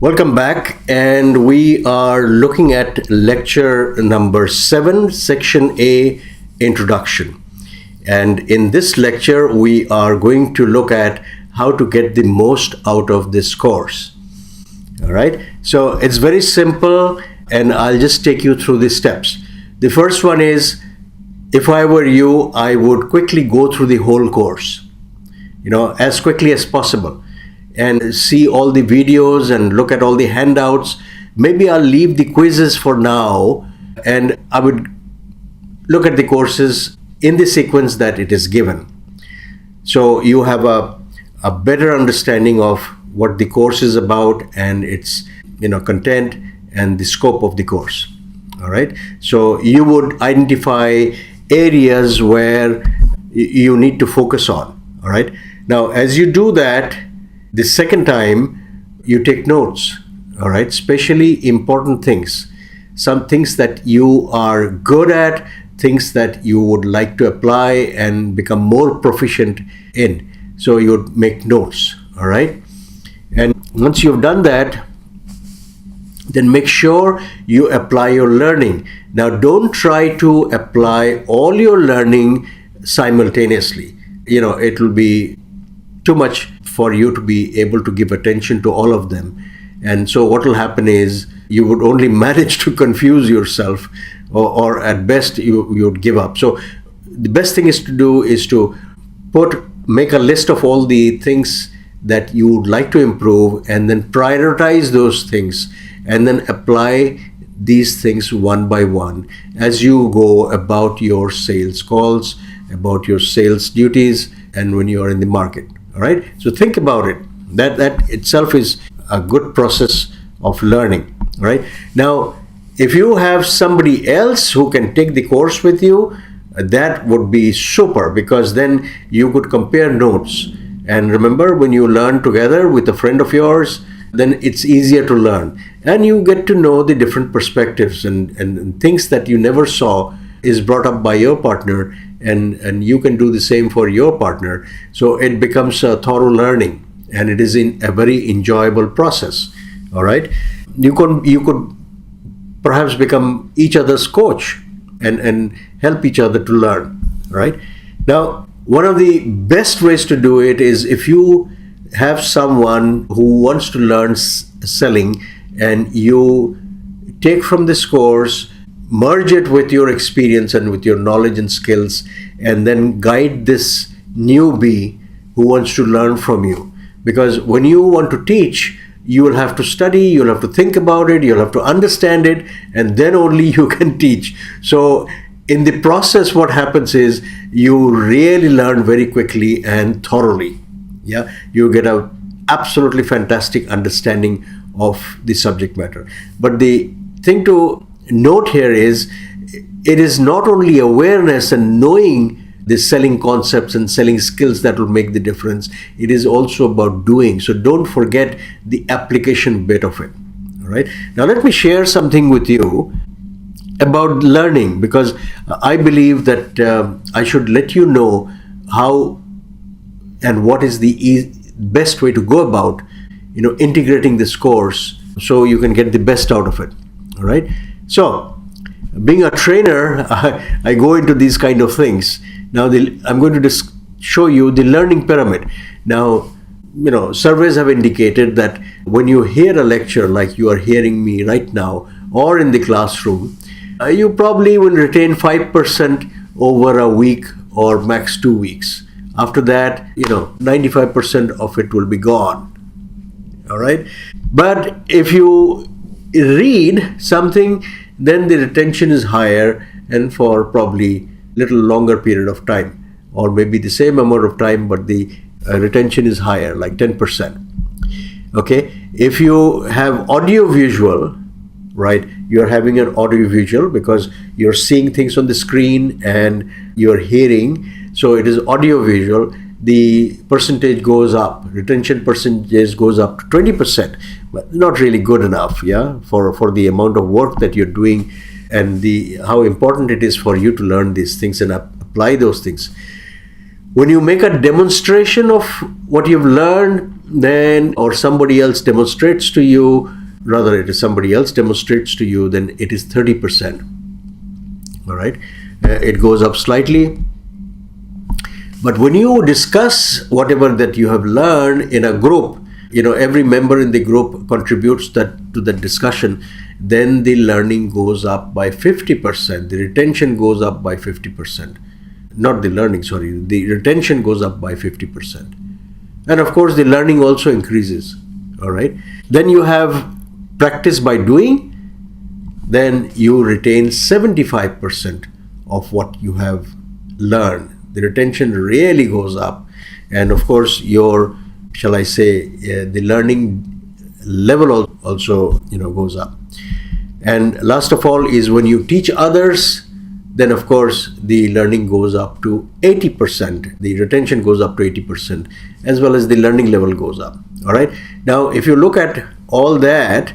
Welcome back, and we are looking at lecture number 7, section A, Introduction. And in this lecture, we are going to look at how to get the most out of this course. All right, so it's very simple, and I'll just take you through the steps. The first one is, if I were you, I would quickly go through the whole course, as quickly as possible, and see all the videos and look at all the handouts. Maybe I'll leave the quizzes for now, and I would look at the courses in the sequence that it is given. So you have a better understanding of what the course is about and its content and the scope of the course. All right. So you would identify areas where you need to focus on. All right. Now, as you do that, the second time you take notes. All right. Especially important things, some things that you are good at, things that you would like to apply and become more proficient in. So you would make notes. All right. And once you've done that, then make sure you apply your learning. Now, don't try to apply all your learning simultaneously. It will be too much for you to be able to give attention to all of them. And so what will happen is you would only manage to confuse yourself, or at best you would give up. So the best thing is to do is to make a list of all the things that you would like to improve, and then prioritize those things, and then apply these things one by one as you go about your sales calls, about your sales duties, and when you are in the market. All right. So think about it. That itself is a good process of learning. All right. Now, if you have somebody else who can take the course with you, that would be super, because then you could compare notes. And remember, when you learn together with a friend of yours, then it's easier to learn, and you get to know the different perspectives and things that you never saw is brought up by your partner, and you can do the same for your partner. So it becomes a thorough learning, and it is in a very enjoyable process. All right. You could perhaps become each other's coach and help each other to learn. Right. Now, one of the best ways to do it is if you have someone who wants to learn selling, and you take from this course, merge it with your experience and with your knowledge and skills, and then guide this newbie who wants to learn from you. Because when you want to teach, you will have to study, you'll have to think about it, you'll have to understand it, and then only you can teach. So in the process, what happens is you really learn very quickly and thoroughly. Yeah, you get a absolutely fantastic understanding of the subject matter. But the thing to note here is, it is not only awareness and knowing the selling concepts and selling skills that will make the difference. It is also about doing. So don't forget the application bit of it. All right. Now let me share something with you about learning, because I believe that I should let you know how and what is the best way to go about integrating this course so you can get the best out of it. All right. So being a trainer, I go into these kind of things. Now I'm going to show you the learning pyramid. Now, surveys have indicated that when you hear a lecture like you are hearing me right now, or in the classroom, you probably will retain 5% over a week or max 2 weeks. After that, 95% of it will be gone. All right. But if you read something, then the retention is higher, and for probably little longer period of time, or maybe the same amount of time, but the retention is higher, like 10%. Okay. If you have audio visual, right, you're having an audio visual because you're seeing things on the screen and you're hearing. So it is audio visual. The percentage goes up, retention percentage goes up to 20%, but not really good enough, yeah, for the amount of work that you're doing, and how important it is for you to learn these things and apply those things. When you make a demonstration of what you've learned, then, or somebody else demonstrates to you, rather it is somebody else demonstrates to you, then it is 30%. All right, it goes up slightly. But when you discuss whatever that you have learned in a group, every member in the group contributes to the discussion, then the learning goes up by 50%. The retention goes up by 50%. Not the learning, sorry, the retention goes up by 50%. And of course, the learning also increases. All right. Then you have practice by doing, then you retain 75% of what you have learned. The retention really goes up. And of course, your, shall I say, the learning level also, goes up. And last of all is when you teach others, then of course the learning goes up to 80%. The retention goes up to 80%, as well as the learning level goes up. All right. Now, if you look at all that,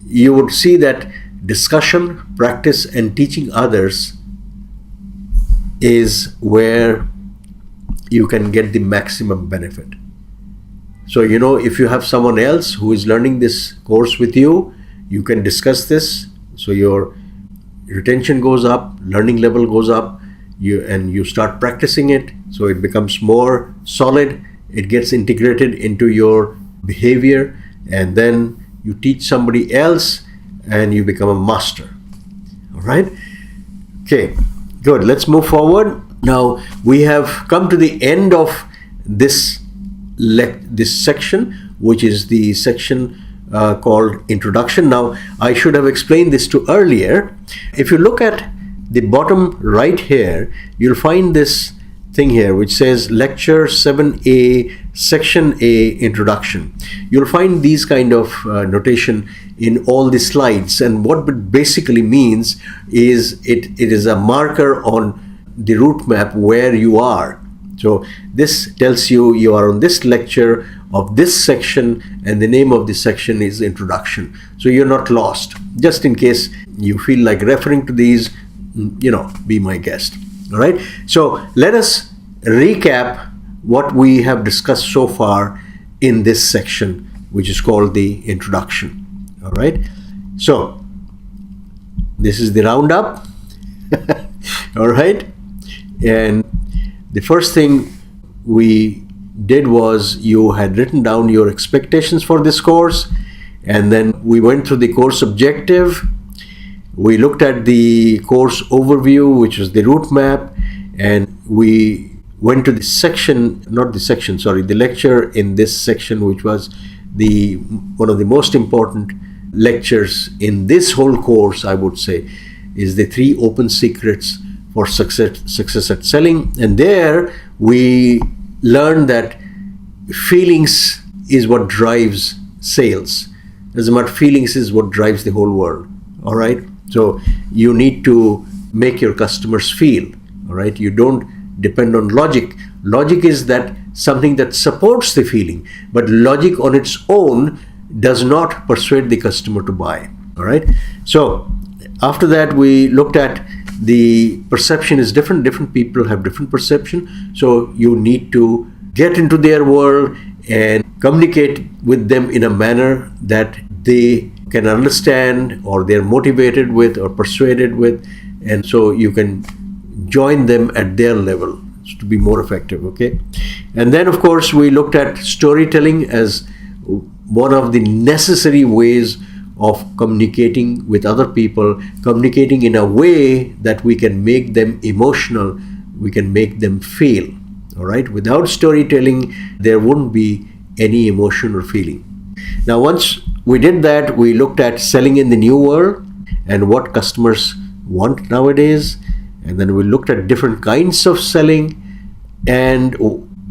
you would see that discussion, practice, and teaching others is where you can get the maximum benefit. So, if you have someone else who is learning this course with you, you can discuss this. So your retention goes up, learning level goes up, you start practicing it. So it becomes more solid. It gets integrated into your behavior, and then you teach somebody else and you become a master. All right. Okay, good. Let's move forward. Now we have come to the end of this section, which is the section called Introduction. Now, I should have explained this to earlier. If you look at the bottom right here, you'll find this thing here which says Lecture 7A, Section A, Introduction. You'll find these kind of notation in all the slides, and what it basically means is it is a marker on the route map where you are. So this tells you are on this lecture of this section, and the name of the section is Introduction. So you're not lost. Just in case you feel like referring to these, be my guest. All right. So let us recap what we have discussed so far in this section, which is called the Introduction. All right. So this is the roundup. All right. And the first thing we did was you had written down your expectations for this course, and then we went through the course objective. We looked at the course overview, which was the route map, and we went to the lecture in this section, which was one of the most important lectures in this whole course, I would say, is the 3 open secrets for success at selling. And there we learned that feelings is what drives sales. As a matter of fact, feelings is what drives the whole world. All right. So you need to make your customers feel. All right. You don't depend on logic. Logic is that something that supports the feeling, but logic on its own does not persuade the customer to buy. All right. So after that, we looked at the perception is different. Different people have different perception. So you need to get into their world and communicate with them in a manner that they can understand, or they're motivated with, or persuaded with. And so you can join them at their level to be more effective. Okay. And then of course we looked at storytelling as one of the necessary ways of communicating with other people, communicating in a way that we can make them emotional, we can make them feel. All right. Without storytelling, there wouldn't be any emotion or feeling. Now, once we did that, we looked at selling in the new world and what customers want nowadays. And then we looked at different kinds of selling and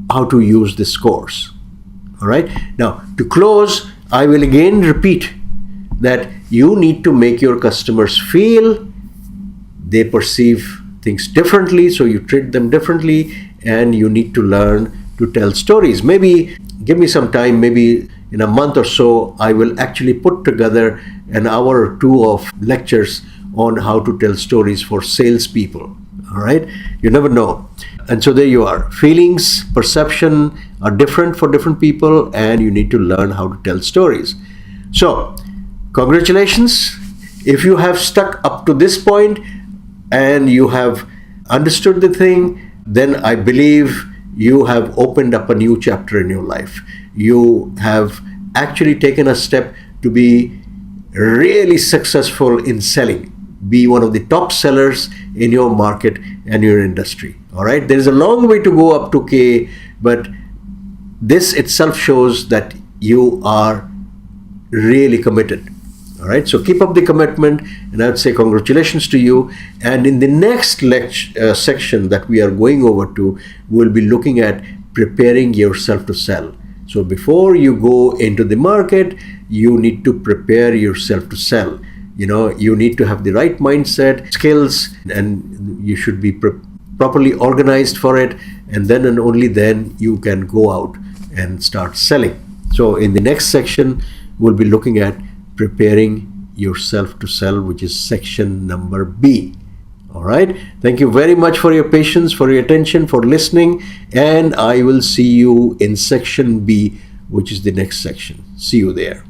how to use this course. All right. Now, to close, I will again repeat that you need to make your customers feel. They perceive things differently, so you treat them differently, and you need to learn to tell stories. Maybe give me some time, maybe in a month or so, I will actually put together an hour or two of lectures on how to tell stories for salespeople. All All right, you never know. And so there you are. Feelings, perception are different for different people, and you need to learn how to tell stories. So, congratulations. If you have stuck up to this point and you have understood the thing, then I believe you have opened up a new chapter in your life. You have actually taken a step to be really successful in selling, be one of the top sellers in your market and your industry. All right, there is a long way to go up to K, but this itself shows that you are really committed. All right, so keep up the commitment, and I would say congratulations to you. And in the next section that we are going over to, we'll be looking at preparing yourself to sell. So before you go into the market, you need to prepare yourself to sell. You need to have the right mindset, skills, and you should be properly organized for it. And then and only then you can go out and start selling. So in the next section, we'll be looking at preparing yourself to sell, which is section number B. All right. Thank you very much for your patience, for your attention, for listening. And I will see you in section B, which is the next section. See you there.